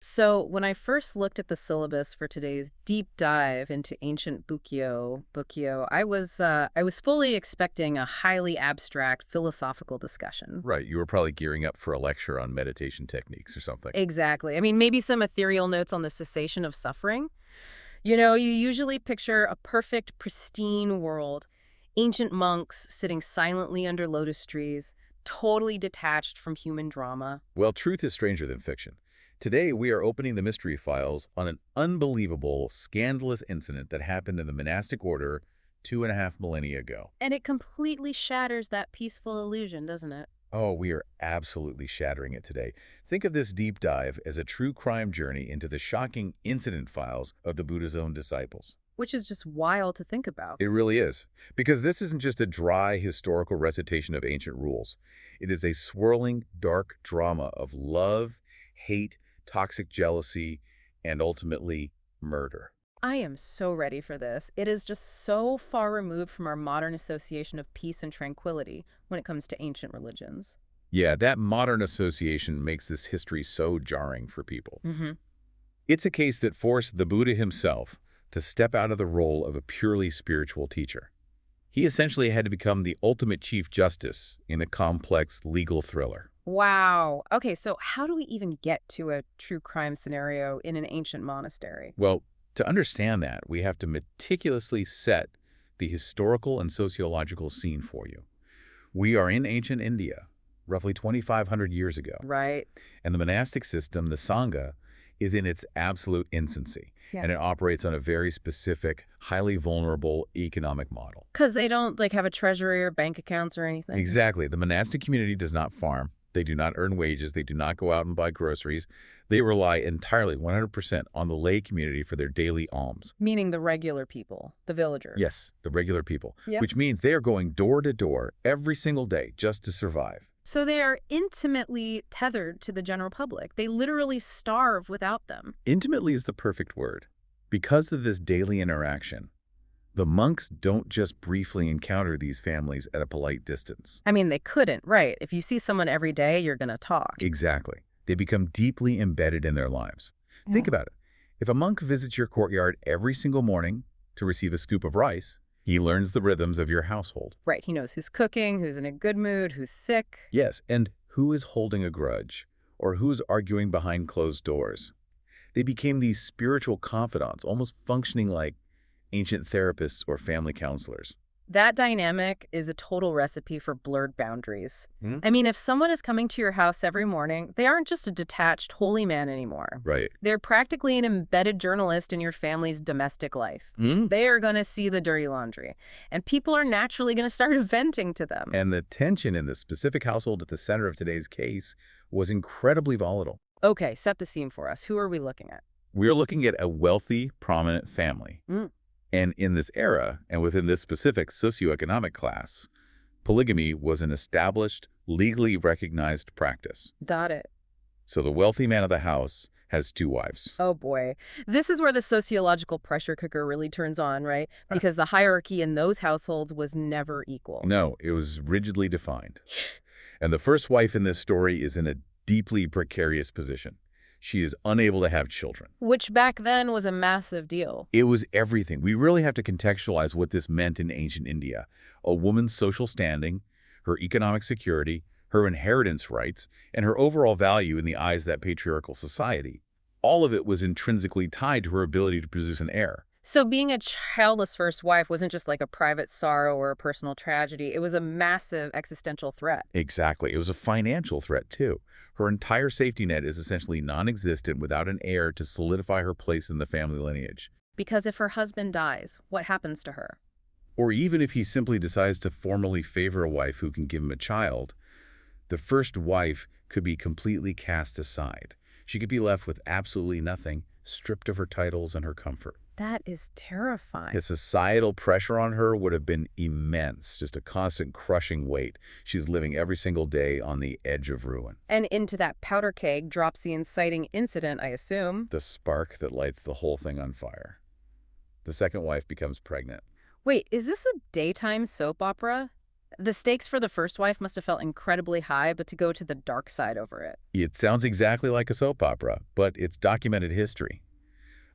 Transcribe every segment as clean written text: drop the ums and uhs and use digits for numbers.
So when I first looked at the syllabus for today's deep dive into ancient Bukkyo, I was fully expecting a highly abstract philosophical discussion. Right, you were probably gearing up for a lecture on meditation techniques or something. Exactly. I mean, maybe some ethereal notes on the cessation of suffering. You usually picture a perfect, pristine world, ancient monks sitting silently under lotus trees, totally detached from human drama. Well, truth is stranger than fiction. Today, we are opening the mystery files on an unbelievable, scandalous incident that happened in the monastic order 2.5 millennia ago. And it completely shatters that peaceful illusion, doesn't it? Oh, we are absolutely shattering it today. Think of this deep dive as a true crime journey into the shocking incident files of the Buddha's own disciples. Which is just wild to think about. It really is. Because this isn't just a dry historical recitation of ancient rules. It is a swirling, dark drama of love, hate, toxic jealousy, and ultimately, murder. I am so ready for this. It is just so far removed from our modern association of peace and tranquility when it comes to ancient religions. Yeah, that modern association makes this history so jarring for people. Hmm. It's a case that forced the Buddha himself to step out of the role of a purely spiritual teacher. He essentially had to become the ultimate chief justice in a complex legal thriller. Wow. Okay, so how do we even get to a true crime scenario in an ancient monastery? Well, to understand that, we have to meticulously set the historical and sociological scene for you. We are in ancient India, roughly 2,500 years ago, Right. and the monastic system, the Sangha, is in its absolute infancy, Yeah. and it operates on a very specific, highly vulnerable economic model. Because they don't have a treasury or bank accounts or anything. Exactly. The monastic community does not farm. They do not earn wages. They do not go out and buy groceries. They rely entirely, 100%, on the lay community for their daily alms. Meaning the regular people, the villagers. Yes, the regular people, Yep. which means they are going door to door every single day just to survive. So they are intimately tethered to the general public. They literally starve without them. Intimately is the perfect word. Because of this daily interaction, the monks don't just briefly encounter these families at a polite distance. I mean, they couldn't, right? If you see someone every day, you're going to talk. Exactly. They become deeply embedded in their lives. Think Yeah. about it. If a monk visits your courtyard every single morning to receive a scoop of rice, he learns the rhythms of your household. Right. He knows who's cooking, who's in a good mood, who's sick. Yes, and who is holding a grudge, or who's arguing behind closed doors. They became these spiritual confidants, almost functioning like ancient therapists or family counselors. That dynamic is a total recipe for blurred boundaries. Hmm? I mean, if someone is coming to your house every morning, they aren't just a detached holy man anymore. Right. They're practically an embedded journalist in your family's domestic life. Hmm? They are going to see the dirty laundry, and people are naturally going to start venting to them. And the tension in the specific household at the center of today's case was incredibly volatile. Okay, set the scene for us. Who are we looking at? We're looking at a wealthy, prominent family. Mm. And in this era, and within this specific socioeconomic class, polygamy was an established, legally recognized practice. Got it. So the wealthy man of the house has two wives. Oh boy. This is where the sociological pressure cooker really turns on, right? Because the hierarchy in those households was never equal. No, it was rigidly defined. And the first wife in this story is in a deeply precarious position. She is unable to have children. Which back then was a massive deal. It was everything. We really have to contextualize what this meant in ancient India. A woman's social standing, her economic security, her inheritance rights, and her overall value in the eyes of that patriarchal society. All of it was intrinsically tied to her ability to produce an heir. So being a childless first wife wasn't just like a private sorrow or a personal tragedy. It was a massive existential threat. Exactly. It was a financial threat, too. Her entire safety net is essentially non-existent without an heir to solidify her place in the family lineage. Because if her husband dies, what happens to her? Or even if he simply decides to formally favor a wife who can give him a child, the first wife could be completely cast aside. She could be left with absolutely nothing, stripped of her titles and her comfort. That is terrifying. The societal pressure on her would have been immense, just a constant crushing weight. She's living every single day on the edge of ruin. And into that powder keg drops the inciting incident, I assume. The spark that lights the whole thing on fire. The second wife becomes pregnant. Wait, is this a daytime soap opera? The stakes for the first wife must have felt incredibly high, but to go to the dark side over it. It sounds exactly like a soap opera, but it's documented history.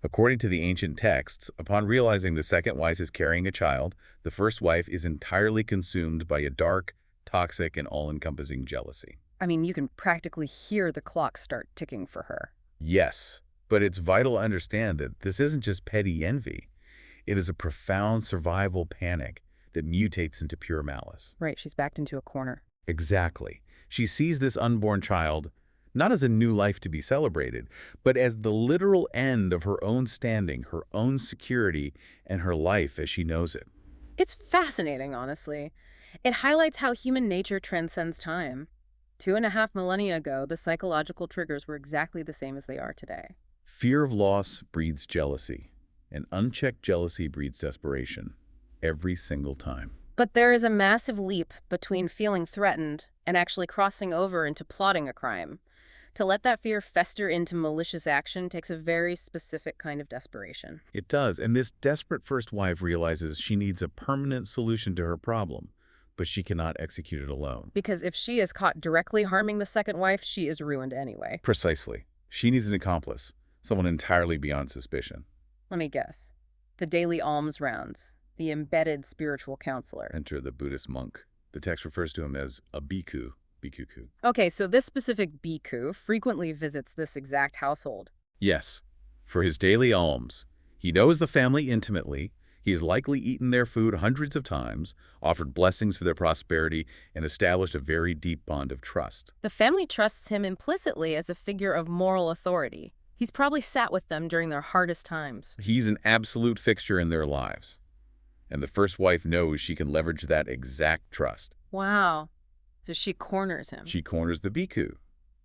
According to the ancient texts, upon realizing the second wife is carrying a child, the first wife is entirely consumed by a dark, toxic, and all-encompassing jealousy. I mean, you can practically hear the clock start ticking for her. Yes, but it's vital to understand that this isn't just petty envy. It is a profound survival panic that mutates into pure malice. Right, she's backed into a corner. Exactly. She sees this unborn child not as a new life to be celebrated, but as the literal end of her own standing, her own security, and her life as she knows it. It's fascinating, honestly. It highlights how human nature transcends time. 2.5 millennia ago, the psychological triggers were exactly the same as they are today. Fear of loss breeds jealousy, and unchecked jealousy breeds desperation, every single time. But there is a massive leap between feeling threatened and actually crossing over into plotting a crime. To let that fear fester into malicious action takes a very specific kind of desperation. It does, and this desperate first wife realizes she needs a permanent solution to her problem, but she cannot execute it alone. Because if she is caught directly harming the second wife, she is ruined anyway. Precisely. She needs an accomplice, someone entirely beyond suspicion. Let me guess. The daily alms rounds. The embedded spiritual counselor. Enter the Buddhist monk. The text refers to him as a bhikkhu, bhikkhu. Okay, so this specific bhikkhu frequently visits this exact household. Yes, for his daily alms. He knows the family intimately. He has likely eaten their food hundreds of times, offered blessings for their prosperity, and established a very deep bond of trust. The family trusts him implicitly as a figure of moral authority. He's probably sat with them during their hardest times. He's an absolute fixture in their lives. And the first wife knows she can leverage that exact trust. Wow. So she corners him. She corners the bhikkhu.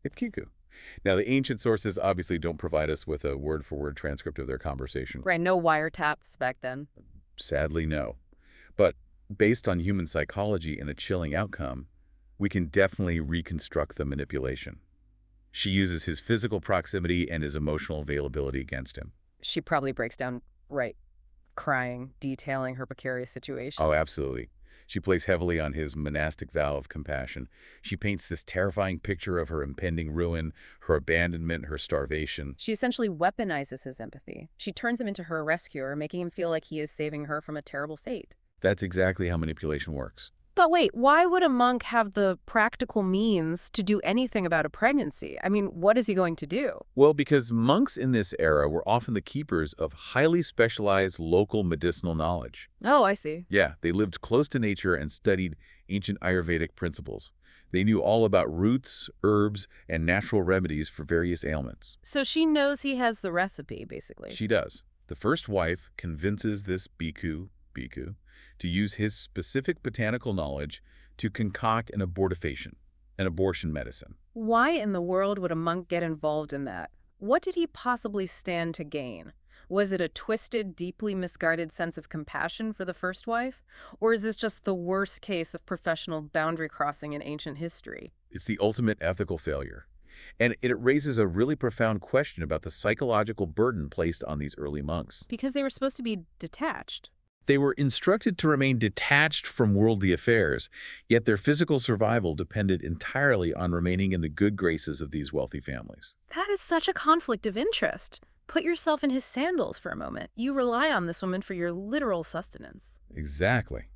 Bhikkhu. Now, the ancient sources obviously don't provide us with a word-for-word transcript of their conversation. Right, no wiretaps back then. Sadly, no. But based on human psychology and the chilling outcome, we can definitely reconstruct the manipulation. She uses his physical proximity and his emotional availability against him. She probably breaks down, right, crying, detailing her precarious situation. Oh, absolutely. She plays heavily on his monastic vow of compassion. She paints this terrifying picture of her impending ruin, her abandonment, her starvation. She essentially weaponizes his empathy. She turns him into her rescuer, making him feel like he is saving her from a terrible fate. That's exactly how manipulation works. But wait, why would a monk have the practical means to do anything about a pregnancy? I mean, what is he going to do? Well, because monks in this era were often the keepers of highly specialized local medicinal knowledge. Oh, I see. Yeah, they lived close to nature and studied ancient Ayurvedic principles. They knew all about roots, herbs, and natural remedies for various ailments. So she knows he has the recipe, basically. She does. The first wife convinces this bhikkhu to use his specific botanical knowledge to concoct an abortifacient, an abortion medicine. Why in the world would a monk get involved in that? What did he possibly stand to gain? Was it a twisted, deeply misguided sense of compassion for the first wife? Or is this just the worst case of professional boundary crossing in ancient history? It's the ultimate ethical failure. And it raises a really profound question about the psychological burden placed on these early monks. Because they were supposed to be detached. They were instructed to remain detached from worldly affairs, yet their physical survival depended entirely on remaining in the good graces of these wealthy families. That is such a conflict of interest. Put yourself in his sandals for a moment. You rely on this woman for your literal sustenance. Exactly.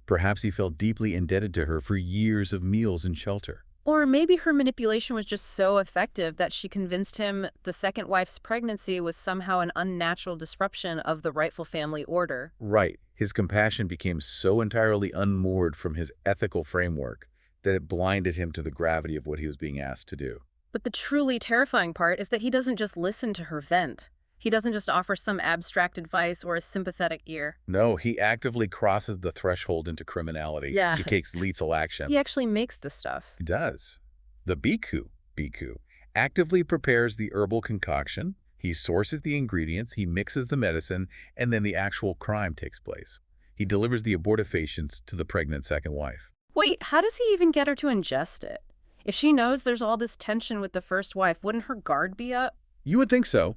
Perhaps he felt deeply indebted to her for years of meals and shelter. Or maybe her manipulation was just so effective that she convinced him the second wife's pregnancy was somehow an unnatural disruption of the rightful family order. Right. His compassion became so entirely unmoored from his ethical framework that it blinded him to the gravity of what he was being asked to do. But the truly terrifying part is that he doesn't just listen to her vent. He doesn't just offer some abstract advice or a sympathetic ear. No, he actively crosses the threshold into criminality. Yeah. He takes lethal action. He actually makes this stuff. He does. The bhikkhu actively prepares the herbal concoction. He sources the ingredients, he mixes the medicine, and then the actual crime takes place. He delivers the abortifacients to the pregnant second wife. Wait, how does he even get her to ingest it? If she knows there's all this tension with the first wife, wouldn't her guard be up? You would think so.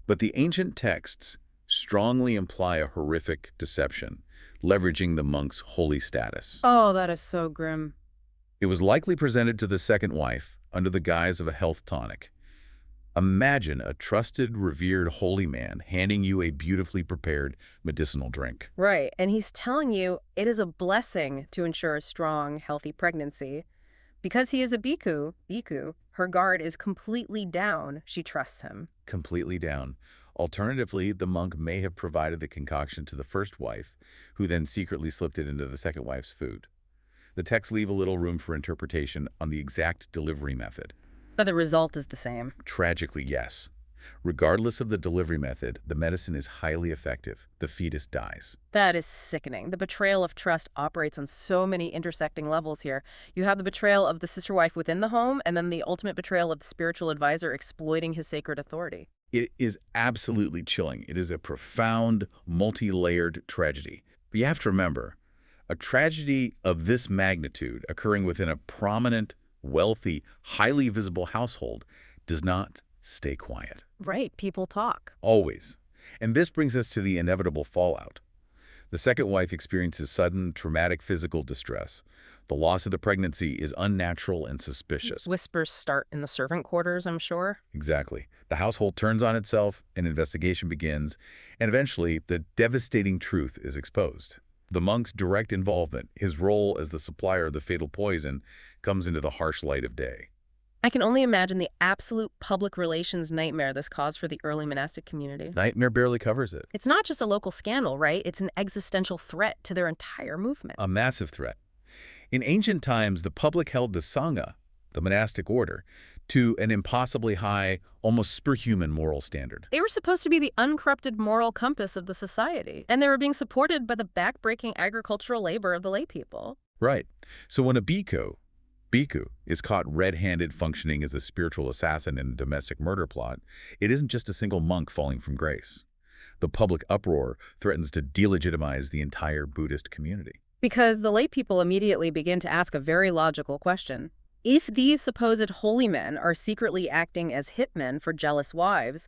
But the ancient texts strongly imply a horrific deception, leveraging the monk's holy status. Oh, that is so grim. It was likely presented to the second wife under the guise of a health tonic. Imagine a trusted, revered holy man handing you a beautifully prepared medicinal drink. Right, and he's telling you it is a blessing to ensure a strong, healthy pregnancy. Because he is a bhikkhu, her guard is completely down. She trusts him. Completely down. Alternatively, the monk may have provided the concoction to the first wife, who then secretly slipped it into the second wife's food. The texts leave a little room for interpretation on the exact delivery method. But the result is the same. Tragically, yes. Regardless of the delivery method, the medicine is highly effective. The fetus dies. That is sickening. The betrayal of trust operates on so many intersecting levels here. You have the betrayal of the sister wife within the home, and then the ultimate betrayal of the spiritual advisor exploiting his sacred authority. It is absolutely chilling. It is a profound, multi-layered tragedy. But you have to remember, a tragedy of this magnitude occurring within a prominent, wealthy, highly visible household does not stay quiet. Right, people talk. Always. And this brings us to the inevitable fallout. The second wife experiences sudden, traumatic physical distress. The loss of the pregnancy is unnatural and suspicious. Whispers start in the servant quarters, I'm sure. Exactly. The household turns on itself, an investigation begins, and eventually the devastating truth is exposed. The monk's direct involvement, his role as the supplier of the fatal poison, comes into the harsh light of day. I can only imagine the absolute public relations nightmare this caused for the early monastic community. Nightmare barely covers it. It's not just a local scandal, right? It's an existential threat to their entire movement. A massive threat. In ancient times, the public held the Sangha, the monastic order, to an impossibly high, almost superhuman moral standard. They were supposed to be the uncorrupted moral compass of the society, and they were being supported by the backbreaking agricultural labor of the lay people. Right. So when a bhikkhu is caught red-handed functioning as a spiritual assassin in a domestic murder plot, it isn't just a single monk falling from grace. The public uproar threatens to delegitimize the entire Buddhist community. Because the lay people immediately begin to ask a very logical question. If these supposed holy men are secretly acting as hitmen for jealous wives,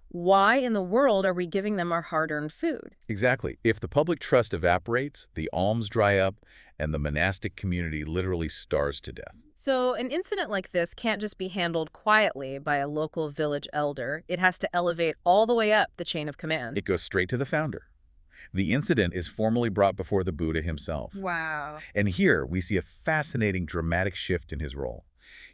why in the world are we giving them our hard-earned food? Exactly. If the public trust evaporates, the alms dry up, and the monastic community literally starves to death. So an incident like this can't just be handled quietly by a local village elder. It has to elevate all the way up the chain of command. It goes straight to the founder. The incident is formally brought before the Buddha himself. Wow. And here we see a fascinating, dramatic shift in his role.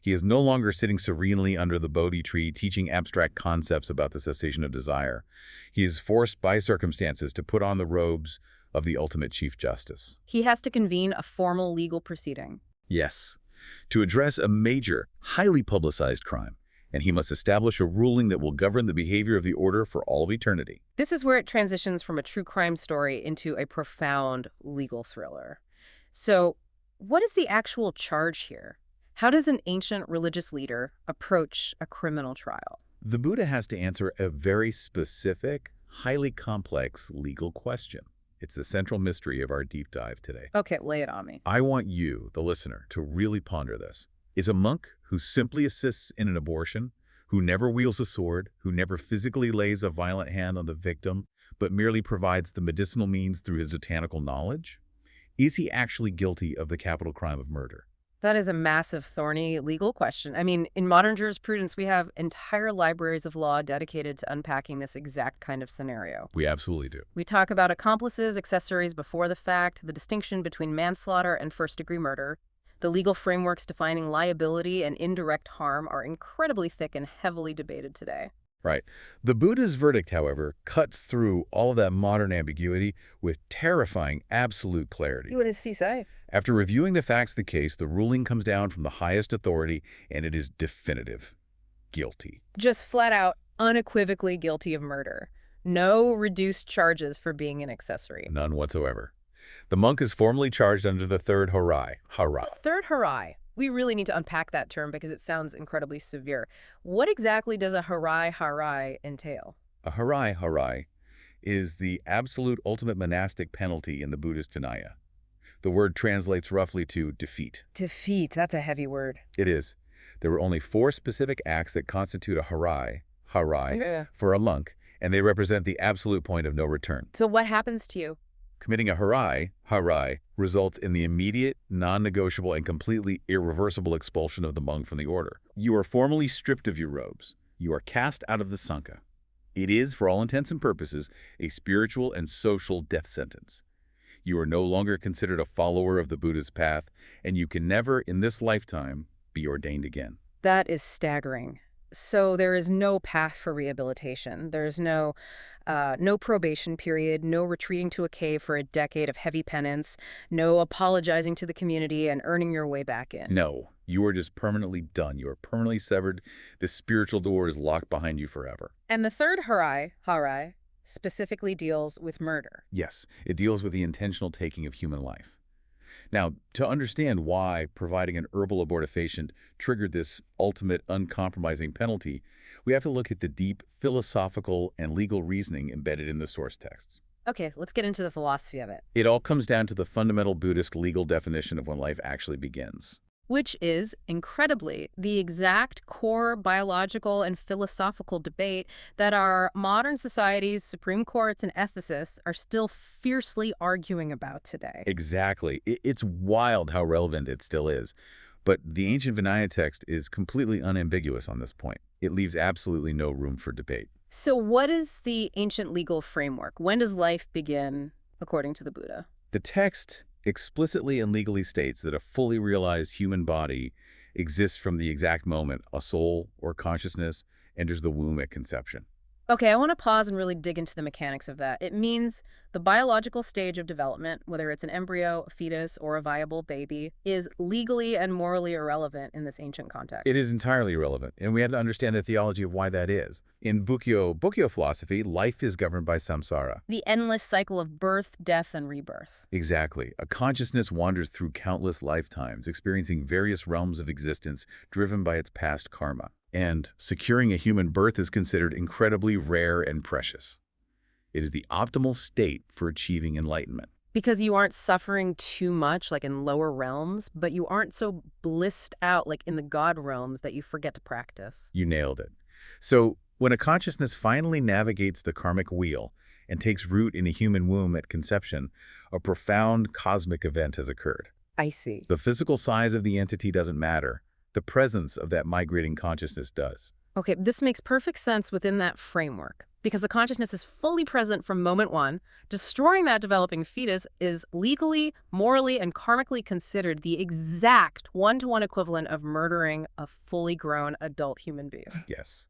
He is no longer sitting serenely under the Bodhi tree teaching abstract concepts about the cessation of desire. He is forced by circumstances to put on the robes of the ultimate Chief Justice. He has to convene a formal legal proceeding. Yes, to address a major, highly publicized crime. And he must establish a ruling that will govern the behavior of the order for all of eternity. This is where it transitions from a true crime story into a profound legal thriller. So, what is the actual charge here? How does an ancient religious leader approach a criminal trial? The Buddha has to answer a very specific, highly complex legal question. It's the central mystery of our deep dive today. Okay, lay it on me. I want you, the listener, to really ponder this. Is a monk who simply assists in an abortion, who never wields a sword, who never physically lays a violent hand on the victim, but merely provides the medicinal means through his botanical knowledge? Is he actually guilty of the capital crime of murder? That is a massive, thorny legal question. I mean, in modern jurisprudence, we have entire libraries of law dedicated to unpacking this exact kind of scenario. We absolutely do. We talk about accomplices, accessories before the fact, the distinction between manslaughter and first-degree murder. The legal frameworks defining liability and indirect harm are incredibly thick and heavily debated today. Right. The Buddha's verdict, however, cuts through all of that modern ambiguity with terrifying absolute clarity. What does he say? After reviewing the facts of the case, the ruling comes down from the highest authority, and it is definitive. Guilty. Just flat out, unequivocally guilty of murder. No reduced charges for being an accessory. None whatsoever. The monk is formally charged under the Third Harai. Third Harai. We really need to unpack that term because it sounds incredibly severe. What exactly does a Harai entail? A Harai is the absolute ultimate monastic penalty in the Buddhist Vinaya. The word translates roughly to defeat. Defeat, that's a heavy word. It is. There were only 4 specific acts that constitute a Harai Yeah. for a monk, and they represent the absolute point of no return. So what happens to you? Committing a harai, results in the immediate, non-negotiable, and completely irreversible expulsion of the monk from the order. You are formally stripped of your robes. You are cast out of the Sangha. It is, for all intents and purposes, a spiritual and social death sentence. You are no longer considered a follower of the Buddha's path, and you can never, in this lifetime, be ordained again. That is staggering. So there is no path for rehabilitation. There's no probation period, no retreating to a cave for a decade of heavy penance, no apologizing to the community and earning your way back in. No, you are just permanently done. You are permanently severed. The spiritual door is locked behind you forever. And the third harai, specifically deals with murder. Yes, it deals with the intentional taking of human life. Now, to understand why providing an herbal abortifacient triggered this ultimate uncompromising penalty, we have to look at the deep philosophical and legal reasoning embedded in the source texts. Okay, let's get into the philosophy of it. It all comes down to the fundamental Buddhist legal definition of when life actually begins. Which is, incredibly, the exact core biological and philosophical debate that our modern society's Supreme Courts and ethicists are still fiercely arguing about today. Exactly. It's wild how relevant it still is. But the ancient Vinaya text is completely unambiguous on this point. It leaves absolutely no room for debate. So what is the ancient legal framework? When does life begin, according to the Buddha? The text explicitly and legally states that a fully realized human body exists from the exact moment a soul or consciousness enters the womb at conception. Okay, I want to pause and really dig into the mechanics of that. It means the biological stage of development, whether it's an embryo, a fetus, or a viable baby, is legally and morally irrelevant in this ancient context. It is entirely irrelevant, and we have to understand the theology of why that is. In Buddhist philosophy, life is governed by samsara. The endless cycle of birth, death, and rebirth. Exactly. A consciousness wanders through countless lifetimes, experiencing various realms of existence driven by its past karma. And securing a human birth is considered incredibly rare and precious. It is the optimal state for achieving enlightenment. Because you aren't suffering too much, like in lower realms, but you aren't so blissed out, like in the God realms, that you forget to practice. You nailed it. So, when a consciousness finally navigates the karmic wheel and takes root in a human womb at conception, a profound cosmic event has occurred. I see. The physical size of the entity doesn't matter. The presence of that migrating consciousness does. Okay, this makes perfect sense within that framework, because the consciousness is fully present from moment one. Destroying that developing fetus is legally, morally, and karmically considered the exact one-to-one equivalent of murdering a fully grown adult human being. Yes.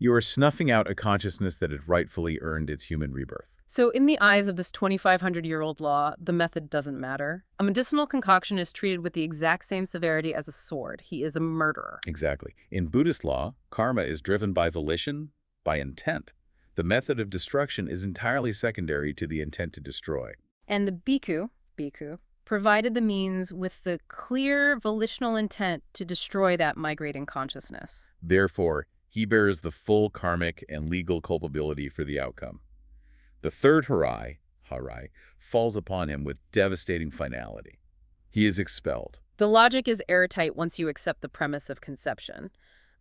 You are snuffing out a consciousness that had rightfully earned its human rebirth. So in the eyes of this 2,500-year-old law, the method doesn't matter. A medicinal concoction is treated with the exact same severity as a sword. He is a murderer. Exactly. In Buddhist law, karma is driven by volition, by intent. The method of destruction is entirely secondary to the intent to destroy. And the bhikkhu, provided the means with the clear volitional intent to destroy that migrating consciousness. Therefore, he bears the full karmic and legal culpability for the outcome. The third harai, falls upon him with devastating finality. He is expelled. The logic is airtight once you accept the premise of conception.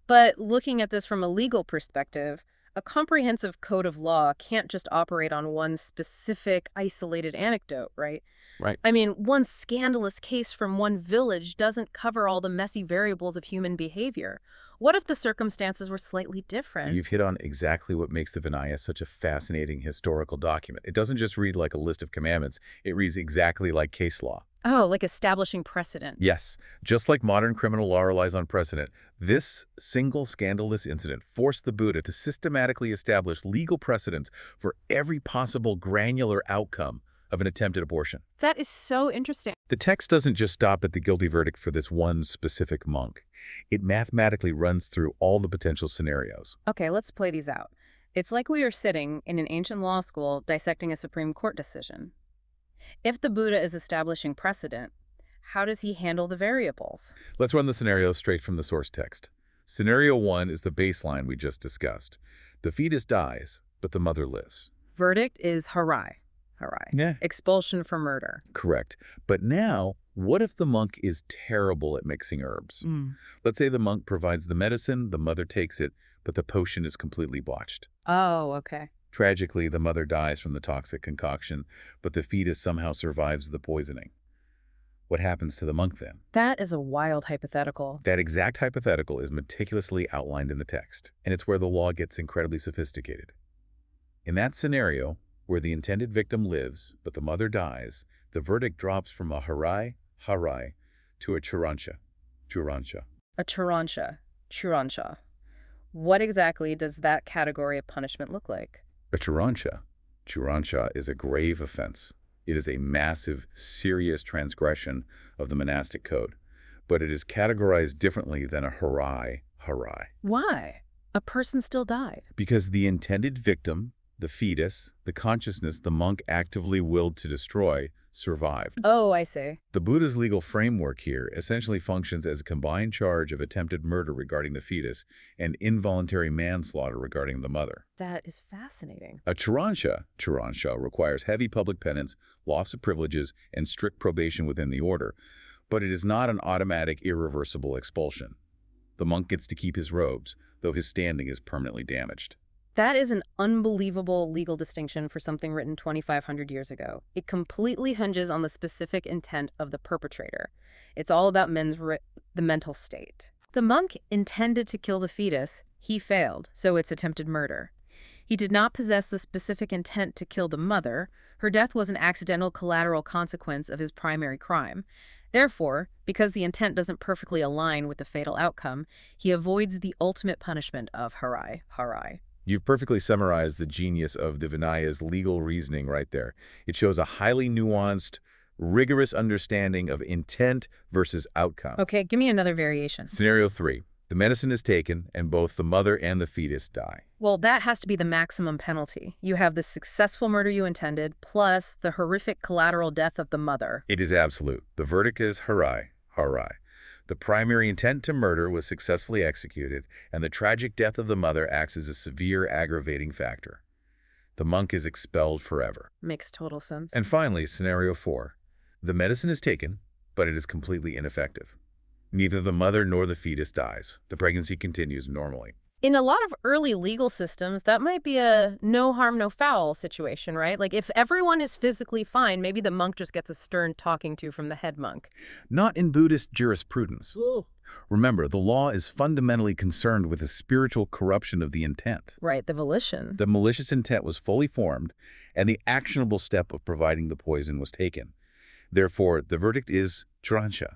But looking at this from a legal perspective, a comprehensive code of law can't just operate on one specific, isolated anecdote, right? Right. I mean, one scandalous case from one village doesn't cover all the messy variables of human behavior. What if the circumstances were slightly different? You've hit on exactly what makes the Vinaya such a fascinating historical document. It doesn't just read like a list of commandments. It reads exactly like case law. Oh, like establishing precedent. Yes, just like modern criminal law relies on precedent, this single scandalous incident forced the Buddha to systematically establish legal precedents for every possible granular outcome of an attempted abortion. That is so interesting. The text doesn't just stop at the guilty verdict for this one specific monk. It mathematically runs through all the potential scenarios. Okay, let's play these out. It's like we are sitting in an ancient law school dissecting a Supreme Court decision. If the Buddha is establishing precedent, how does he handle the variables? Let's run the scenarios straight from the source text. Scenario 1 is the baseline we just discussed. The fetus dies, but the mother lives. Verdict is harai. Yeah. Expulsion for murder. Correct. But now, what if the monk is terrible at mixing herbs? Let's say the monk provides the medicine, the mother takes it, but the potion is completely botched. Oh, okay. Tragically, the mother dies from the toxic concoction, but the fetus somehow survives the poisoning. What happens to the monk then? That is a wild hypothetical. That exact hypothetical is meticulously outlined in the text, and it's where the law gets incredibly sophisticated. In that scenario, where the intended victim lives, but the mother dies, the verdict drops from a harai to a churancha. A churancha. What exactly does that category of punishment look like? A churancha is a grave offense. It is a massive, serious transgression of the monastic code, but it is categorized differently than a harai. Why? A person still died. Because the intended victim, the fetus, the consciousness the monk actively willed to destroy, survived. Oh, I see. The Buddha's legal framework here essentially functions as a combined charge of attempted murder regarding the fetus and involuntary manslaughter regarding the mother. That is fascinating. A churancha requires heavy public penance, loss of privileges, and strict probation within the order, but it is not an automatic, irreversible expulsion. The monk gets to keep his robes, though his standing is permanently damaged. That is an unbelievable legal distinction for something written 2,500 years ago. It completely hinges on the specific intent of the perpetrator. It's all about the mental state. The monk intended to kill the fetus. He failed, so it's attempted murder. He did not possess the specific intent to kill the mother. Her death was an accidental collateral consequence of his primary crime. Therefore, because the intent doesn't perfectly align with the fatal outcome, he avoids the ultimate punishment of harai. You've perfectly summarized the genius of the Vinaya's legal reasoning right there. It shows a highly nuanced, rigorous understanding of intent versus outcome. Okay, give me another variation. Scenario 3. The medicine is taken, and both the mother and the fetus die. Well, that has to be the maximum penalty. You have the successful murder you intended, plus the horrific collateral death of the mother. It is absolute. The verdict is harai. The primary intent to murder was successfully executed, and the tragic death of the mother acts as a severe aggravating factor. The monk is expelled forever. Makes total sense. And finally, scenario 4. The medicine is taken, but it is completely ineffective. Neither the mother nor the fetus dies. The pregnancy continues normally. In a lot of early legal systems, that might be a no harm, no foul situation, right? Like if everyone is physically fine, maybe the monk just gets a stern talking to from the head monk. Not in Buddhist jurisprudence. Ooh. Remember, the law is fundamentally concerned with the spiritual corruption of the intent. Right, the volition. The malicious intent was fully formed, and the actionable step of providing the poison was taken. Therefore, the verdict is churancha.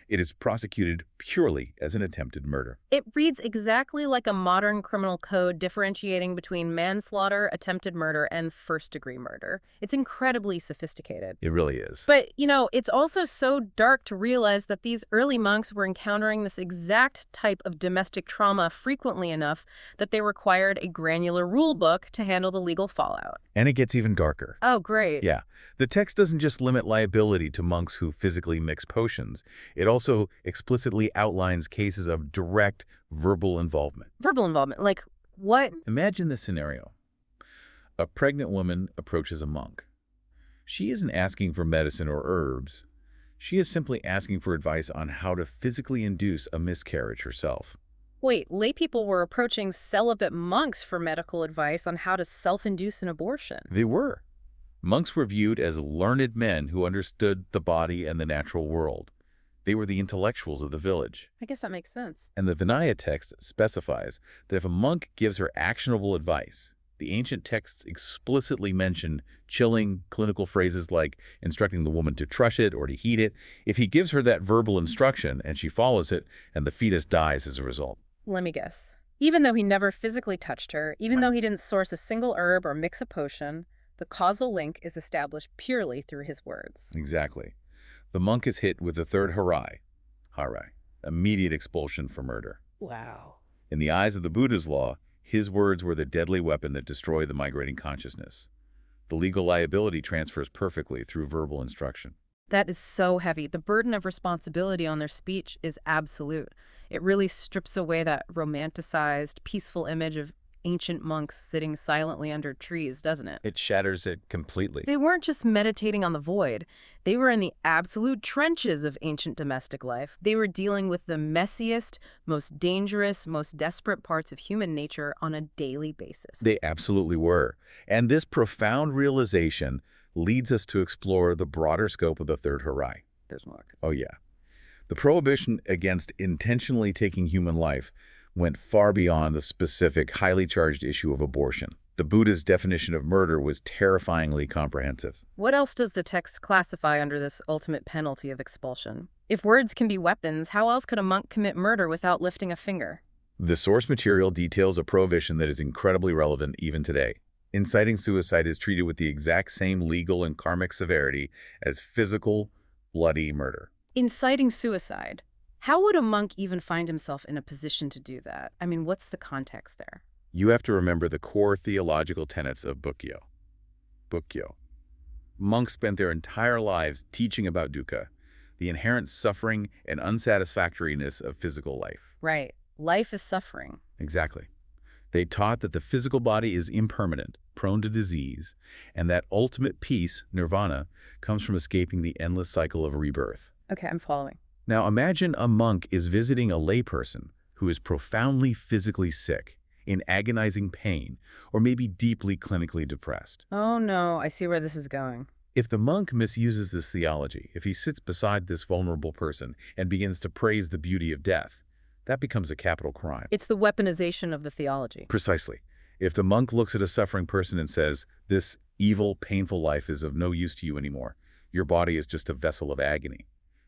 It is prosecuted purely as an attempted murder. It reads exactly like a modern criminal code differentiating between manslaughter, attempted murder, and first-degree murder. It's incredibly sophisticated. It really is. But, it's also so dark to realize that these early monks were encountering this exact type of domestic trauma frequently enough that they required a granular rule book to handle the legal fallout. And it gets even darker. Oh, great. Yeah. The text doesn't just limit liability to monks who physically mix potions. It also explicitly outlines cases of direct verbal involvement. Verbal involvement? Like what? Imagine this scenario. A pregnant woman approaches a monk. She isn't asking for medicine or herbs. She is simply asking for advice on how to physically induce a miscarriage herself. Wait, laypeople were approaching celibate monks for medical advice on how to self-induce an abortion. They were. Monks were viewed as learned men who understood the body and the natural world. They were the intellectuals of the village. I guess that makes sense. And the Vinaya text specifies that if a monk gives her actionable advice, the ancient texts explicitly mention chilling clinical phrases like instructing the woman to crush it or to heat it. If he gives her that verbal instruction and she follows it, and the fetus dies as a result. Let me guess. Even though he never physically touched her, even though he didn't source a single herb or mix a potion, the causal link is established purely through his words. Exactly. The monk is hit with the third harai, immediate expulsion for murder. Wow. In the eyes of the Buddha's law, his words were the deadly weapon that destroyed the migrating consciousness. The legal liability transfers perfectly through verbal instruction. That is so heavy. The burden of responsibility on their speech is absolute. It really strips away that romanticized, peaceful image of ancient monks sitting silently under trees, doesn't it? It shatters it completely. They weren't just meditating on the void. They were in the absolute trenches of ancient domestic life. They were dealing with the messiest, most dangerous, most desperate parts of human nature on a daily basis. They absolutely were. And this profound realization leads us to explore the broader scope of the Third Harai. There's Mark. Oh, yeah. The prohibition against intentionally taking human life went far beyond the specific, highly charged issue of abortion. The Buddha's definition of murder was terrifyingly comprehensive. What else does the text classify under this ultimate penalty of expulsion? If words can be weapons, how else could a monk commit murder without lifting a finger? The source material details a prohibition that is incredibly relevant even today. Inciting suicide is treated with the exact same legal and karmic severity as physical, bloody murder. Inciting suicide. How would a monk even find himself in a position to do that? I mean, what's the context there? You have to remember the core theological tenets of Bukkyo. Bukkyo. Monks spent their entire lives teaching about dukkha, the inherent suffering and unsatisfactoriness of physical life. Right. Life is suffering. Exactly. They taught that the physical body is impermanent, prone to disease, and that ultimate peace, nirvana, comes from escaping the endless cycle of rebirth. Okay, I'm following. Now imagine a monk is visiting a layperson who is profoundly physically sick, in agonizing pain, or maybe deeply clinically depressed. Oh no, I see where this is going. If the monk misuses this theology, if he sits beside this vulnerable person and begins to praise the beauty of death, that becomes a capital crime. It's the weaponization of the theology. Precisely. If the monk looks at a suffering person and says, "This evil, painful life is of no use to you anymore. Your body is just a vessel of agony.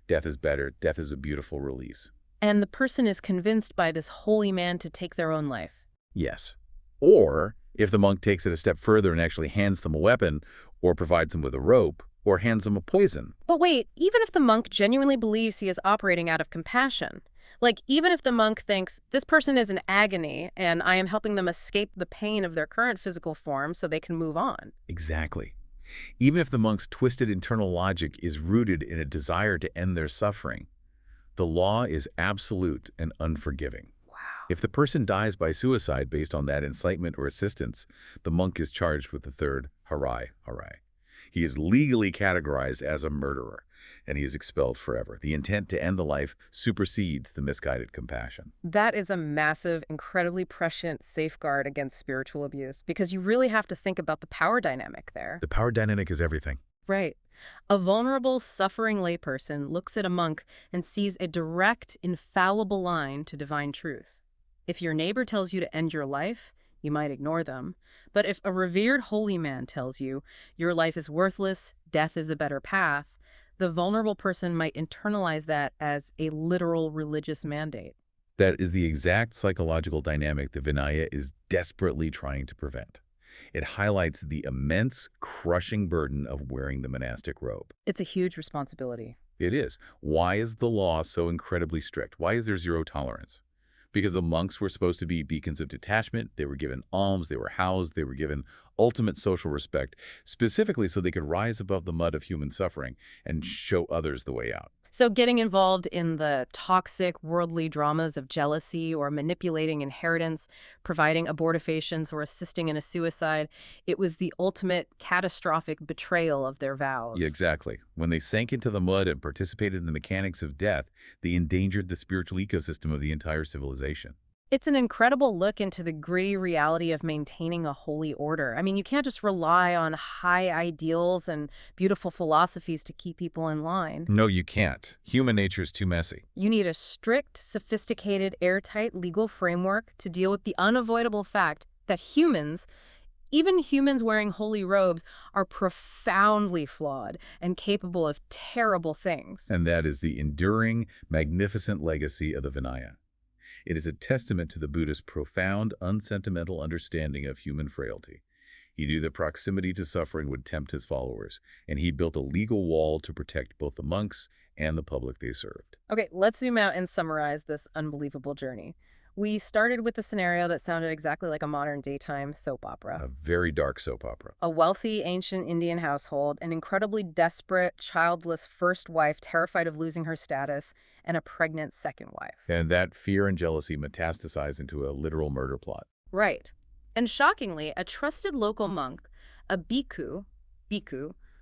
Death is better. Death is a beautiful release." And the person is convinced by this holy man to take their own life. Yes. Or if the monk takes it a step further and actually hands them a weapon, or provides them with a rope, or hands them a poison. But wait, even if the monk genuinely believes he is operating out of compassion, like even if the monk thinks this person is in agony and I am helping them escape the pain of their current physical form so they can move on. Exactly. Even if the monk's twisted internal logic is rooted in a desire to end their suffering, the law is absolute and unforgiving. Wow. If the person dies by suicide based on that incitement or assistance, the monk is charged with the Third Harai. He is legally categorized as a murderer, and he is expelled forever. The intent to end the life supersedes the misguided compassion. That is a massive, incredibly prescient safeguard against spiritual abuse, because you really have to think about the power dynamic there. The power dynamic is everything. Right. A vulnerable, suffering layperson looks at a monk and sees a direct, infallible line to divine truth. If your neighbor tells you to end your life, you might ignore them. But if a revered holy man tells you your life is worthless, death is a better path, the vulnerable person might internalize that as a literal religious mandate. That is the exact psychological dynamic that Vinaya is desperately trying to prevent. It highlights the immense, crushing burden of wearing the monastic robe. It's a huge responsibility. It is. Why is the law so incredibly strict? Why is there zero tolerance? Because the monks were supposed to be beacons of detachment. They were given alms, they were housed, they were given ultimate social respect, specifically so they could rise above the mud of human suffering and show others the way out. So getting involved in the toxic worldly dramas of jealousy or manipulating inheritance, providing abortifacients or assisting in a suicide, it was the ultimate catastrophic betrayal of their vows. Yeah, exactly. When they sank into the mud and participated in the mechanics of death, they endangered the spiritual ecosystem of the entire civilization. It's an incredible look into the gritty reality of maintaining a holy order. I mean, you can't just rely on high ideals and beautiful philosophies to keep people in line. No, you can't. Human nature is too messy. You need a strict, sophisticated, airtight legal framework to deal with the unavoidable fact that humans, even humans wearing holy robes, are profoundly flawed and capable of terrible things. And that is the enduring, magnificent legacy of the Vinaya. It is a testament to the Buddha's profound, unsentimental understanding of human frailty. He knew that proximity to suffering would tempt his followers, and he built a legal wall to protect both the monks and the public they served. Okay, let's zoom out and summarize this unbelievable journey. We started with a scenario that sounded exactly like a modern daytime soap opera. A very dark soap opera. A wealthy, ancient Indian household, an incredibly desperate, childless first wife terrified of losing her status, and a pregnant second wife. And that fear and jealousy metastasized into a literal murder plot. Right. And shockingly, a trusted local monk, a bhikkhu,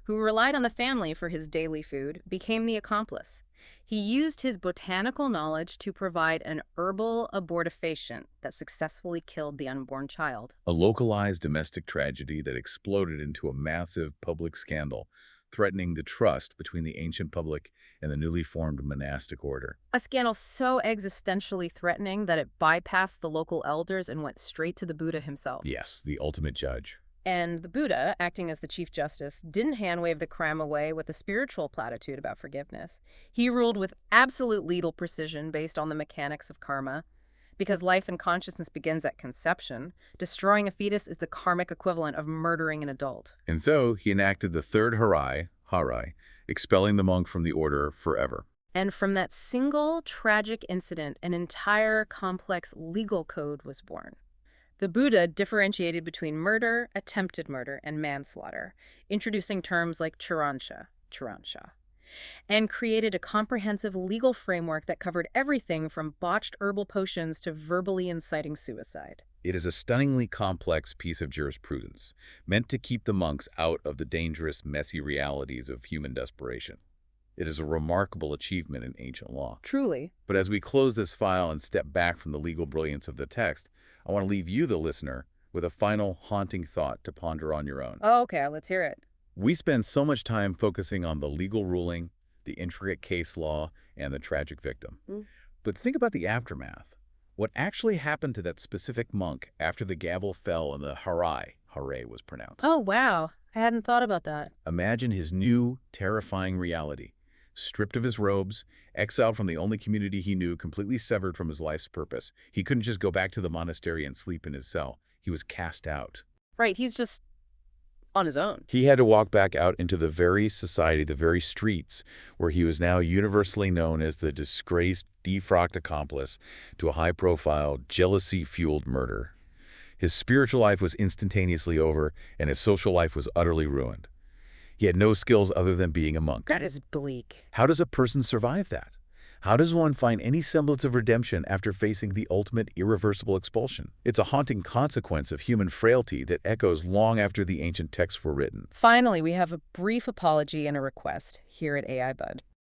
who relied on the family for his daily food, became the accomplice. He used his botanical knowledge to provide an herbal abortifacient that successfully killed the unborn child. A localized domestic tragedy that exploded into a massive public scandal, threatening the trust between the ancient public and the newly formed monastic order. A scandal so existentially threatening that it bypassed the local elders and went straight to the Buddha himself. Yes, the ultimate judge. And the Buddha, acting as the Chief Justice, didn't hand-wave the crime away with a spiritual platitude about forgiveness. He ruled with absolute legal precision based on the mechanics of karma. Because life and consciousness begins at conception, destroying a fetus is the karmic equivalent of murdering an adult. And so he enacted the Third Harai, expelling the monk from the order forever. And from that single tragic incident, an entire complex legal code was born. The Buddha differentiated between murder, attempted murder, and manslaughter, introducing terms like charansha, and created a comprehensive legal framework that covered everything from botched herbal potions to verbally inciting suicide. It is a stunningly complex piece of jurisprudence, meant to keep the monks out of the dangerous, messy realities of human desperation. It is a remarkable achievement in ancient law. Truly. But as we close this file and step back from the legal brilliance of the text, I want to leave you, the listener, with a final haunting thought to ponder on your own. Oh, okay, let's hear it. We spend so much time focusing on the legal ruling, the intricate case law, and the tragic victim. But think about the aftermath. What actually happened to that specific monk after the gavel fell and the Harai was pronounced? Oh, wow. I hadn't thought about that. Imagine his new, terrifying reality. Stripped of his robes, exiled from the only community he knew, completely severed from his life's purpose. He couldn't just go back to the monastery and sleep in his cell. He was cast out. Right, he's just on his own. He had to walk back out into the very society, the very streets, where he was now universally known as the disgraced, defrocked accomplice to a high-profile, jealousy-fueled murder. His spiritual life was instantaneously over, and his social life was utterly ruined. He had no skills other than being a monk. That is bleak. How does a person survive that? How does one find any semblance of redemption after facing the ultimate irreversible expulsion? It's a haunting consequence of human frailty that echoes long after the ancient texts were written. Finally, we have a brief apology and a request here at AI Bud.